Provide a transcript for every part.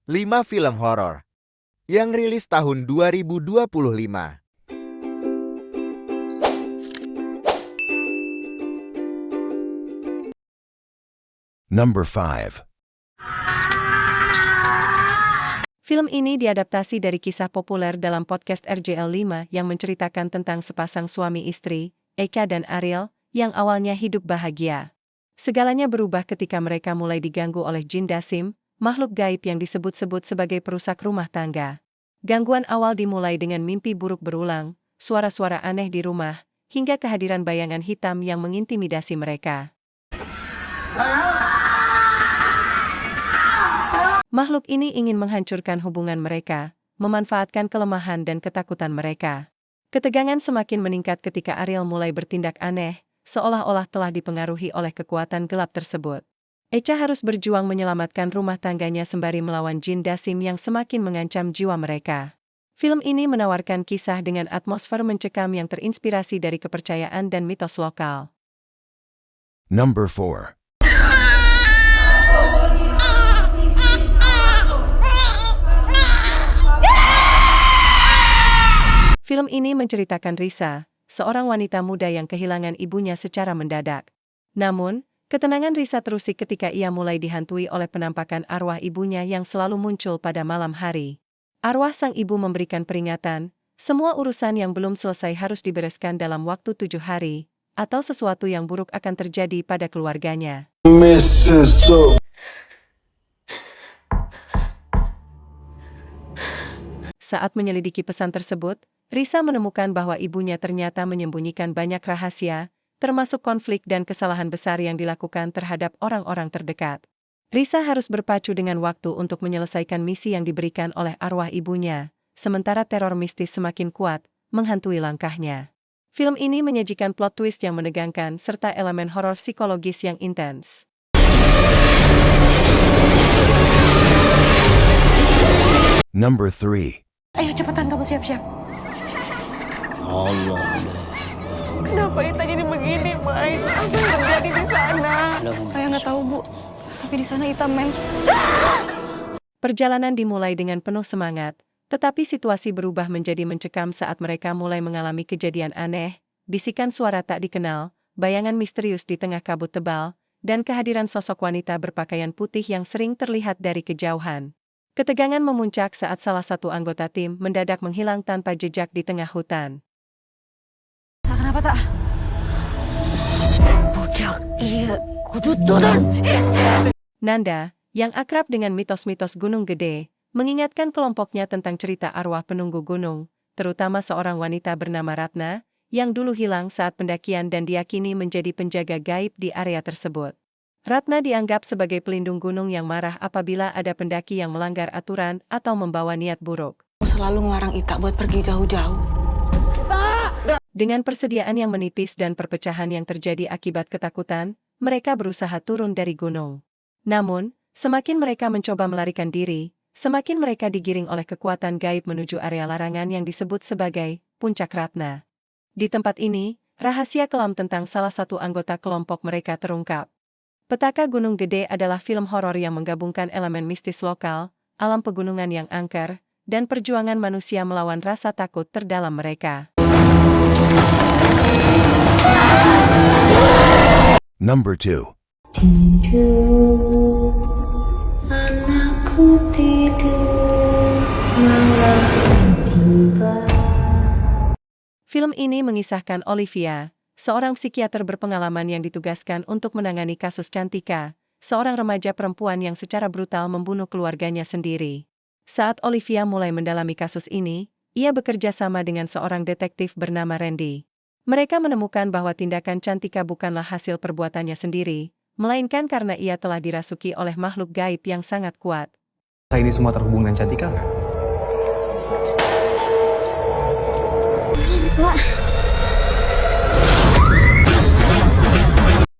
5 film horor yang rilis tahun 2025. Number 5. Film ini diadaptasi dari kisah populer dalam podcast RJL5 yang menceritakan tentang sepasang suami istri, Echa dan Ariel, yang awalnya hidup bahagia. Segalanya berubah ketika mereka mulai diganggu oleh jin Dasim, makhluk gaib yang disebut-sebut sebagai perusak rumah tangga. Gangguan awal dimulai dengan mimpi buruk berulang, suara-suara aneh di rumah, hingga kehadiran bayangan hitam yang mengintimidasi mereka. Makhluk ini ingin menghancurkan hubungan mereka, memanfaatkan kelemahan dan ketakutan mereka. Ketegangan semakin meningkat ketika Ariel mulai bertindak aneh, seolah-olah telah dipengaruhi oleh kekuatan gelap tersebut. Echa harus berjuang menyelamatkan rumah tangganya sembari melawan jin Dasim yang semakin mengancam jiwa mereka. Film ini menawarkan kisah dengan atmosfer mencekam yang terinspirasi dari kepercayaan dan mitos lokal. Number 4. Film ini menceritakan Risa, seorang wanita muda yang kehilangan ibunya secara mendadak. Namun, ketenangan Risa terusik ketika ia mulai dihantui oleh penampakan arwah ibunya yang selalu muncul pada malam hari. Arwah sang ibu memberikan peringatan, semua urusan yang belum selesai harus dibereskan dalam waktu 7 hari, atau sesuatu yang buruk akan terjadi pada keluarganya. Saat menyelidiki pesan tersebut, Risa menemukan bahwa ibunya ternyata menyembunyikan banyak rahasia, termasuk konflik dan kesalahan besar yang dilakukan terhadap orang-orang terdekat. Risa harus berpacu dengan waktu untuk menyelesaikan misi yang diberikan oleh arwah ibunya, sementara teror mistis semakin kuat, menghantui langkahnya. Film ini menyajikan plot twist yang menegangkan serta elemen horor psikologis yang intens. Number 3. Ayo cepetan kamu siap-siap. Allah. Kenapa Ita jadi begini, Mai? Apa yang terjadi di sana? Saya nggak tahu, Bu. Tapi di sana Ita mens. Perjalanan dimulai dengan penuh semangat, tetapi situasi berubah menjadi mencekam saat mereka mulai mengalami kejadian aneh, bisikan suara tak dikenal, bayangan misterius di tengah kabut tebal, dan kehadiran sosok wanita berpakaian putih yang sering terlihat dari kejauhan. Ketegangan memuncak saat salah satu anggota tim mendadak menghilang tanpa jejak di tengah hutan. Tak kenapa tak? Budak iya kudu turun. Nanda, yang akrab dengan mitos-mitos Gunung Gede, mengingatkan kelompoknya tentang cerita arwah penunggu gunung, terutama seorang wanita bernama Ratna, yang dulu hilang saat pendakian dan diyakini menjadi penjaga gaib di area tersebut. Ratna dianggap sebagai pelindung gunung yang marah apabila ada pendaki yang melanggar aturan atau membawa niat buruk. Selalu ngelarang Ita buat pergi jauh-jauh. Dengan persediaan yang menipis dan perpecahan yang terjadi akibat ketakutan, mereka berusaha turun dari gunung. Namun, semakin mereka mencoba melarikan diri, semakin mereka digiring oleh kekuatan gaib menuju area larangan yang disebut sebagai Puncak Ratna. Di tempat ini, rahasia kelam tentang salah satu anggota kelompok mereka terungkap. Petaka Gunung Gede adalah film horor yang menggabungkan elemen mistis lokal, alam pegunungan yang angker, dan perjuangan manusia melawan rasa takut terdalam mereka. Number 2. Film ini mengisahkan Olivia, seorang psikiater berpengalaman yang ditugaskan untuk menangani kasus Cantika, seorang remaja perempuan yang secara brutal membunuh keluarganya sendiri. Saat Olivia mulai mendalami kasus ini, ia bekerja sama dengan seorang detektif bernama Randy. Mereka menemukan bahwa tindakan Cantika bukanlah hasil perbuatannya sendiri, melainkan karena ia telah dirasuki oleh makhluk gaib yang sangat kuat. Ini semua terhubung dengan Cantika nggak?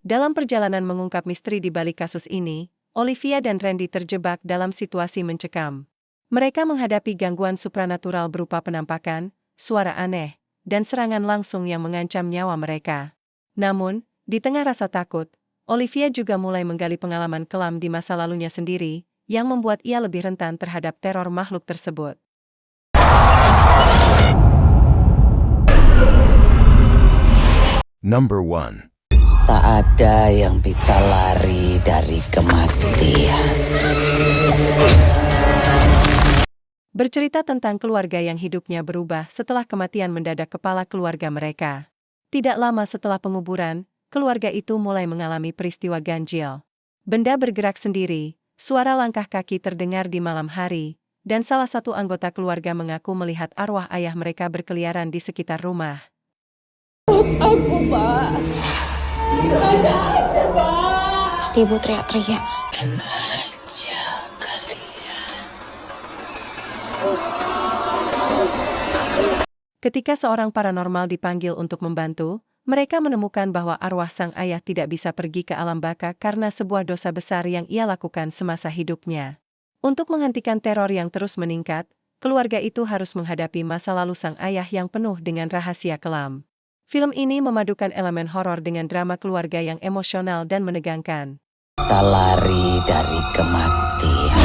Dalam perjalanan mengungkap misteri di balik kasus ini, Olivia dan Randy terjebak dalam situasi mencekam. Mereka menghadapi gangguan supranatural berupa penampakan, suara aneh, dan serangan langsung yang mengancam nyawa mereka. Namun, di tengah rasa takut, Olivia juga mulai menggali pengalaman kelam di masa lalunya sendiri, yang membuat ia lebih rentan terhadap teror makhluk tersebut. Number 1. Tak ada yang bisa lari dari kematian. Bercerita tentang keluarga yang hidupnya berubah setelah kematian mendadak kepala keluarga mereka. Tidak lama setelah penguburan, keluarga itu mulai mengalami peristiwa ganjil. Benda bergerak sendiri, suara langkah kaki terdengar di malam hari, dan salah satu anggota keluarga mengaku melihat arwah ayah mereka berkeliaran di sekitar rumah. Tadi ibu teriak-teriak. Ketika seorang paranormal dipanggil untuk membantu, mereka menemukan bahwa arwah sang ayah tidak bisa pergi ke alam baka karena sebuah dosa besar yang ia lakukan semasa hidupnya. Untuk menghentikan teror yang terus meningkat, keluarga itu harus menghadapi masa lalu sang ayah yang penuh dengan rahasia kelam. Film ini memadukan elemen horor dengan drama keluarga yang emosional dan menegangkan. Bisa lari dari kematian.